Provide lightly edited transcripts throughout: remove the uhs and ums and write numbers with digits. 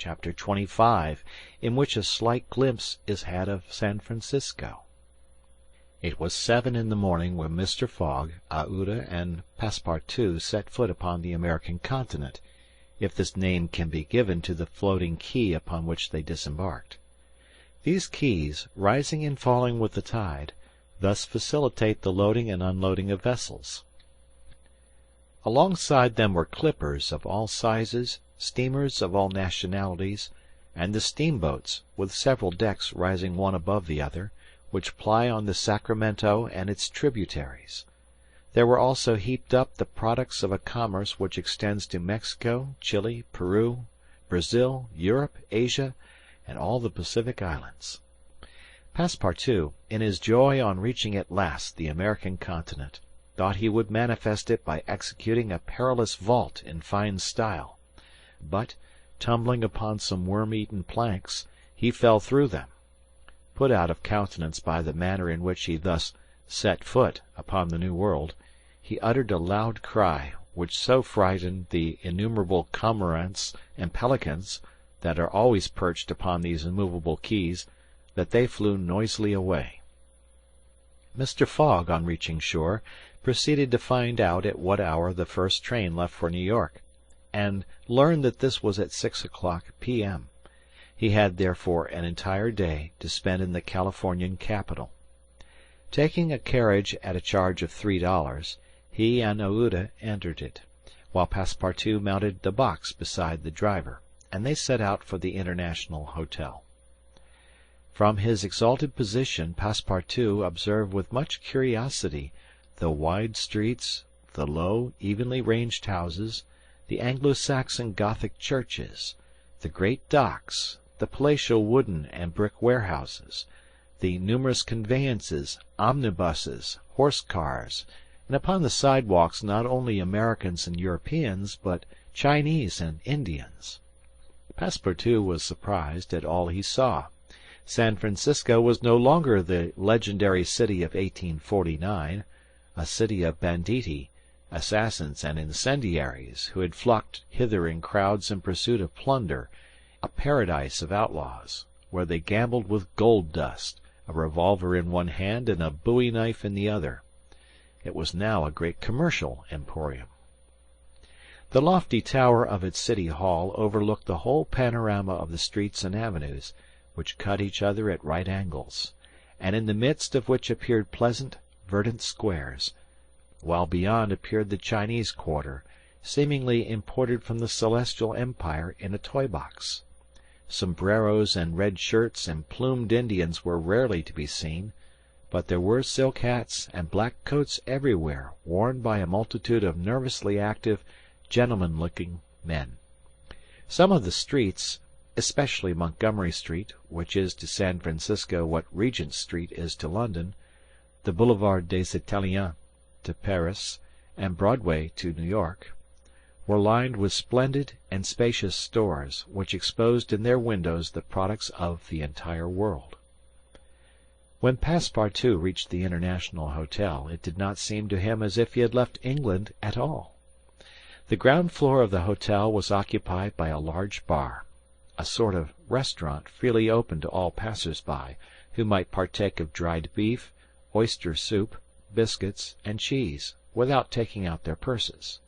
Chapter 25, in which a slight glimpse is had of San Francisco. It was 7 in the morning when Mr. Fogg, Aouda, and Passepartout set foot upon the American continent, if this name can be given to the floating quay upon which they disembarked. These quays, rising and falling with the tide, thus facilitate the loading and unloading of vessels. Alongside them were clippers of all sizes, steamers of all nationalities, and the steamboats, with several decks rising one above the other, which ply on the Sacramento and its tributaries. There were also heaped up the products of a commerce which extends to Mexico, Chile, Peru, Brazil, Europe, Asia, and all the Pacific islands. Passepartout, in his joy on reaching at last the American continent, thought he would manifest it by executing a perilous vault in fine style, but, tumbling upon some worm-eaten planks, he fell through them. Put out of countenance by the manner in which he thus set foot upon the New World, he uttered a loud cry, which so frightened the innumerable cormorants and pelicans that are always perched upon these immovable quays, that they flew noisily away. Mr. Fogg, on reaching shore, proceeded to find out at what hour the first train left for New York, and learned that this was at 6 o'clock p.m. He had therefore an entire day to spend in the Californian capital. Taking a carriage at a charge of $3, he and Aouda entered it, while Passepartout mounted the box beside the driver, and they set out for the International Hotel. From his exalted position Passepartout observed with much curiosity the wide streets, the low, evenly ranged houses, the Anglo-Saxon Gothic churches, the great docks, the palatial wooden and brick warehouses, the numerous conveyances, omnibuses, horse-cars, and upon the sidewalks not only Americans and Europeans, but Chinese and Indians. Passepartout was surprised at all he saw. San Francisco was no longer the legendary city of 1849, a city of banditti, assassins, and incendiaries, who had flocked hither in crowds in pursuit of plunder, a paradise of outlaws, where they gambled with gold dust, a revolver in one hand and a bowie knife in the other. It was now a great commercial emporium. The lofty tower of its city hall overlooked the whole panorama of the streets and avenues, which cut each other at right angles, and in the midst of which appeared pleasant, verdant squares, while beyond appeared the Chinese quarter, seemingly imported from the Celestial Empire in a toy-box. Sombreros and red shirts and plumed Indians were rarely to be seen, but there were silk hats and black coats everywhere worn by a multitude of nervously active, gentleman-looking men. Some of the streets, especially Montgomery Street, which is to San Francisco what Regent Street is to London, the Boulevard des Italiens to Paris, and Broadway to New York, were lined with splendid and spacious stores, which exposed in their windows the products of the entire world. When Passepartout reached the International Hotel, it did not seem to him as if he had left England at all. The ground floor of the hotel was occupied by a large bar, a sort of restaurant freely open to all passers-by, who might partake of dried beef, oyster soup, biscuits, and cheese, without taking out their purses.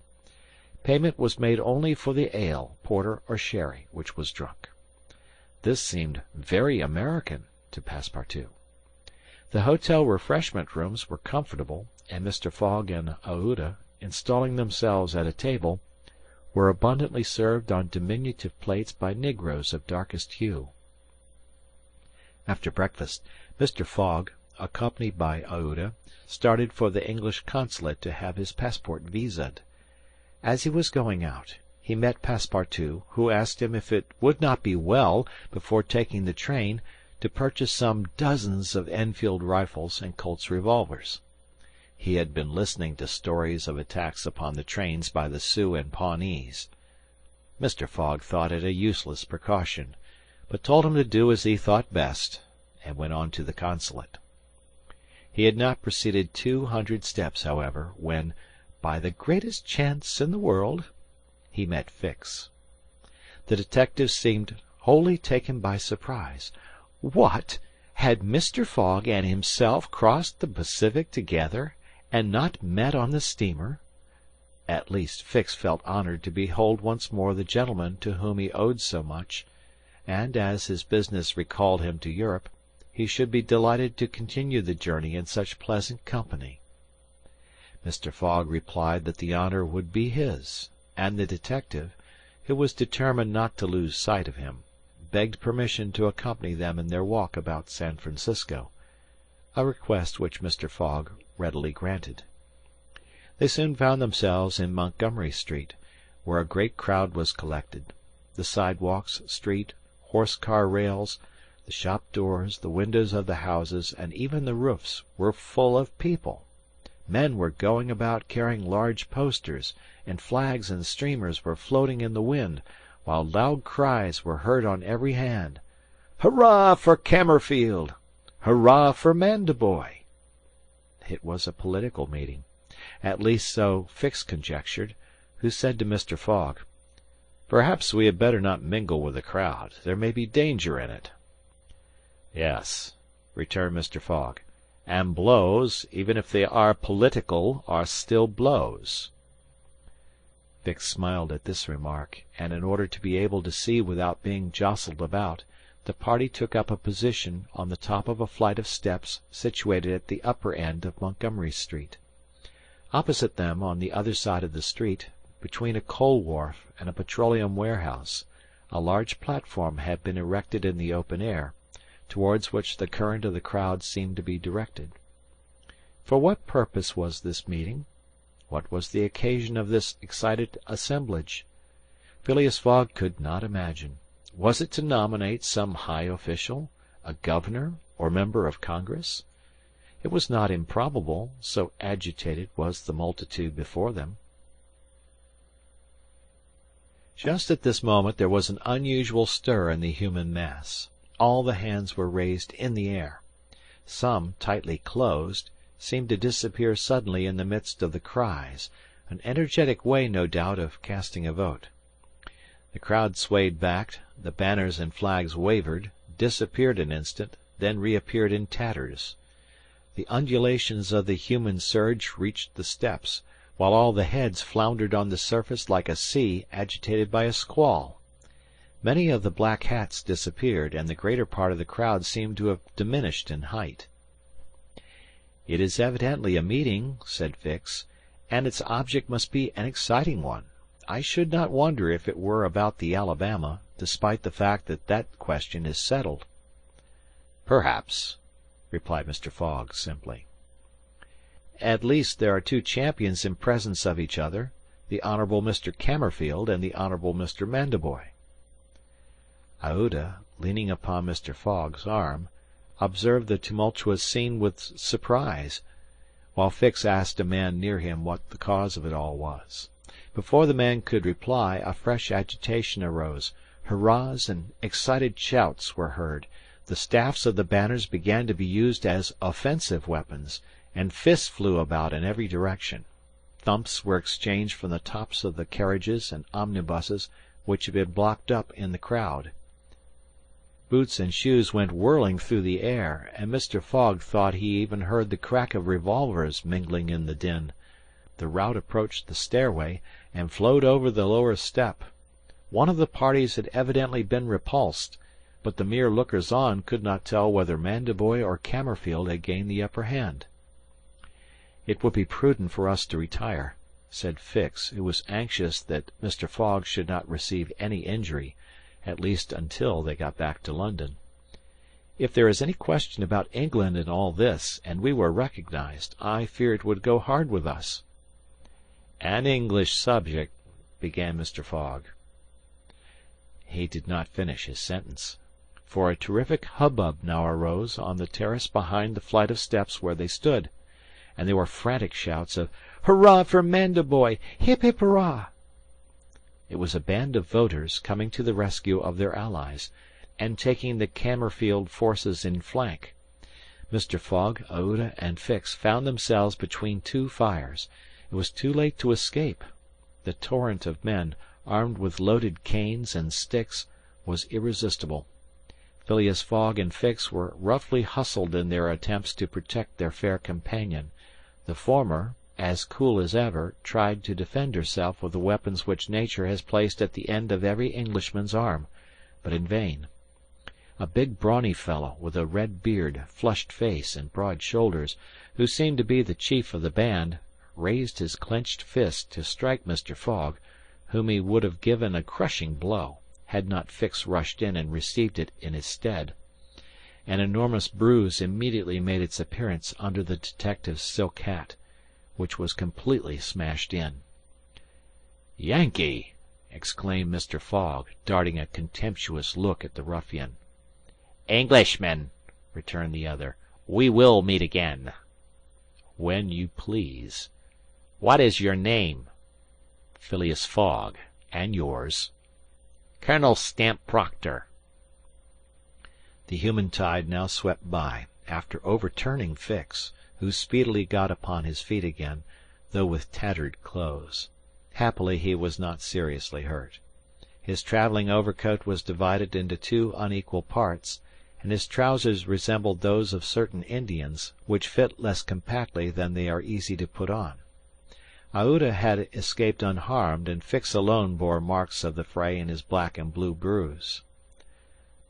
Payment was made only for the ale, porter, or sherry, which was drunk. This seemed very American to Passepartout. The hotel refreshment rooms were comfortable, and Mr. Fogg and Aouda, installing themselves at a table, were abundantly served on diminutive plates by negroes of darkest hue. After breakfast, Mr. Fogg, accompanied by Aouda, started for the English consulate to have his passport visaed. As he was going out, he met Passepartout, who asked him if it would not be well, before taking the train, to purchase some dozens of Enfield rifles and Colt's revolvers. He had been listening to stories of attacks upon the trains by the Sioux and Pawnees. Mr. Fogg thought it a useless precaution, but told him to do as he thought best, and went on to the consulate. He had not proceeded 200 steps, however, when, by the greatest chance in the world, he met Fix. The detective seemed wholly taken by surprise. What! Had Mr. Fogg and himself crossed the Pacific together, and not met on the steamer? At least Fix felt honored to behold once more the gentleman to whom he owed so much, and, as his business recalled him to Europe, he should be delighted to continue the journey in such pleasant company. Mr. Fogg replied that the honor would be his, and the detective, who was determined not to lose sight of him, begged permission to accompany them in their walk about San Francisco, a request which Mr. Fogg readily granted. They soon found themselves in Montgomery Street, where a great crowd was collected. The sidewalks, street, horse-car rails, the shop doors, the windows of the houses, and even the roofs were full of people. Men were going about carrying large posters, and flags and streamers were floating in the wind, while loud cries were heard on every hand. "Hurrah for Camerfield! Hurrah for Mandeboy!" It was a political meeting. At least so Fix conjectured, who said to Mr. Fogg, "Perhaps we had better not mingle with the crowd. There may be danger in it." "Yes," returned Mr. Fogg, "and blows, even if they are political, are still blows." Fix smiled at this remark, and in order to be able to see without being jostled about, the party took up a position on the top of a flight of steps situated at the upper end of Montgomery Street. Opposite them, on the other side of the street, between a coal wharf and a petroleum warehouse, a large platform had been erected in the open air, towards which the current of the crowd seemed to be directed. For what purpose was this meeting? What was the occasion of this excited assemblage? Phileas Fogg could not imagine. Was it to nominate some high official, a governor or member of Congress? It was not improbable, so agitated was the multitude before them. Just at this moment there was an unusual stir in the human mass. All the hands were raised in the air. Some, tightly closed, seemed to disappear suddenly in the midst of the cries, an energetic way, no doubt, of casting a vote. The crowd swayed back, the banners and flags wavered, disappeared an instant, then reappeared in tatters. The undulations of the human surge reached the steps, while all the heads floundered on the surface like a sea agitated by a squall. Many of the black hats disappeared, and the greater part of the crowd seemed to have diminished in height. "It is evidently a meeting," said Fix, "and its object must be an exciting one. I should not wonder if it were about the Alabama, despite the fact that that question is settled." "Perhaps," replied Mr. Fogg simply. "At least there are two champions in presence of each other, the Honourable Mr. Camerfield and the Honourable Mr. Mandeboy." Aouda, leaning upon Mr. Fogg's arm, observed the tumultuous scene with surprise, while Fix asked a man near him what the cause of it all was. Before the man could reply, a fresh agitation arose. Hurrahs and excited shouts were heard. The staffs of the banners began to be used as offensive weapons, and fists flew about in every direction. Thumps were exchanged from the tops of the carriages and omnibuses which had been blocked up in the crowd. Boots and shoes went whirling through the air, and Mr. Fogg thought he even heard the crack of revolvers mingling in the din. The rout approached the stairway, and flowed over the lower step. One of the parties had evidently been repulsed, but the mere lookers-on could not tell whether Mandeboy or Camerfield had gained the upper hand. "It would be prudent for us to retire," said Fix, who was anxious that Mr. Fogg should not receive any injury, at least until they got back to London. "If there is any question about England in all this, and we were recognized, I fear it would go hard with us." "An English subject," began Mr. Fogg. He did not finish his sentence, for a terrific hubbub now arose on the terrace behind the flight of steps where they stood, and there were frantic shouts of "Hurrah for Mandeboy! Hip, hip, hurrah!" It was a band of voters coming to the rescue of their allies, and taking the Camerfield forces in flank. Mr. Fogg, Aouda, and Fix found themselves between two fires. It was too late to escape. The torrent of men, armed with loaded canes and sticks, was irresistible. Phileas Fogg and Fix were roughly hustled in their attempts to protect their fair companion. The former, as cool as ever, tried to defend herself with the weapons which nature has placed at the end of every Englishman's arm, but in vain. A big brawny fellow, with a red beard, flushed face, and broad shoulders, who seemed to be the chief of the band, raised his clenched fist to strike Mr. Fogg, whom he would have given a crushing blow, had not Fix rushed in and received it in his stead. An enormous bruise immediately made its appearance under the detective's silk hat, which was completely smashed in. "Yankee!" exclaimed Mr. Fogg, darting a contemptuous look at the ruffian. "Englishman," returned the other. "We will meet again." "When you please." "What is your name?" "Phileas Fogg. And yours?" "Colonel Stamp Proctor." The human tide now swept by, after overturning Fix, who speedily got upon his feet again, though with tattered clothes. Happily he was not seriously hurt. His travelling overcoat was divided into two unequal parts, and his trousers resembled those of certain Indians, which fit less compactly than they are easy to put on. Aouda had escaped unharmed, and Fix alone bore marks of the fray in his black and blue bruise.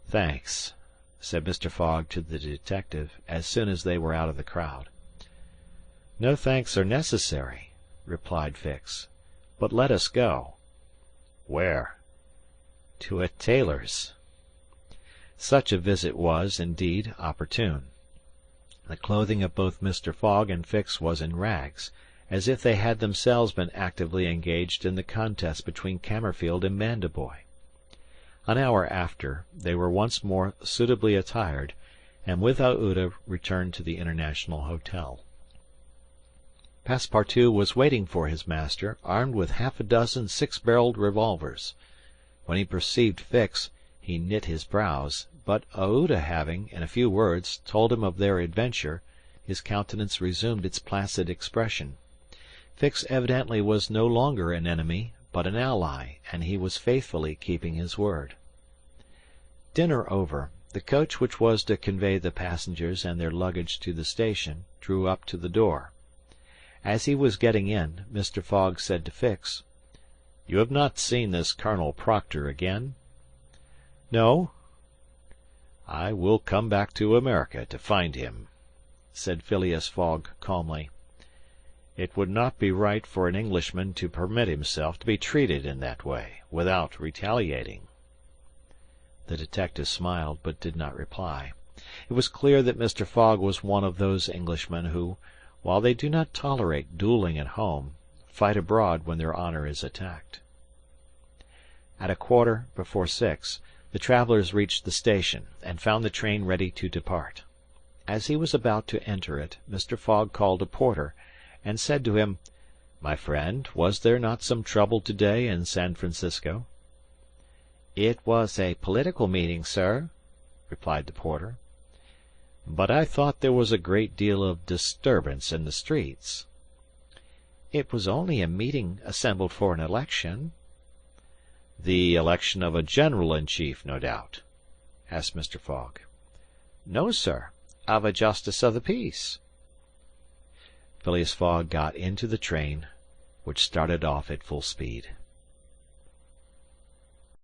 "Thanks," said Mr. Fogg to the detective, as soon as they were out of the crowd. "No thanks are necessary," replied Fix. "But let us go." "Where?" "To a tailor's." Such a visit was, indeed, opportune. The clothing of both Mr. Fogg and Fix was in rags, as if they had themselves been actively engaged in the contest between Camerfield and Mandevoy. An hour after, they were once more suitably attired, and with Aouda returned to the International Hotel. Passepartout was waiting for his master, armed with half a dozen six-barreled revolvers. When he perceived Fix, he knit his brows, but Aouda having, in a few words, told him of their adventure, his countenance resumed its placid expression. Fix evidently was no longer an enemy, but an ally, and he was faithfully keeping his word. Dinner over, the coach which was to convey the passengers and their luggage to the station drew up to the door. As he was getting in, Mr. Fogg said to Fix, "You have not seen this Colonel Proctor again?" "No." "I will come back to America to find him," said Phileas Fogg calmly. "It would not be right for an Englishman to permit himself to be treated in that way, without retaliating." The detective smiled, but did not reply. It was clear that Mr. Fogg was one of those Englishmen who, while they do not tolerate duelling at home, fight abroad when their honor is attacked. At 6:15, the travelers reached the station, and found the train ready to depart. As he was about to enter it, Mr. Fogg called a porter, and said to him, "My friend, was there not some trouble today in San Francisco?" "It was a political meeting, sir," replied the porter. "But I thought there was a great deal of disturbance in the streets." "It was only a meeting assembled for an election." "The election of a general-in-chief, no doubt?" asked Mr. Fogg. "No, sir, of a justice of the peace." Phileas Fogg got into the train, which started off at full speed.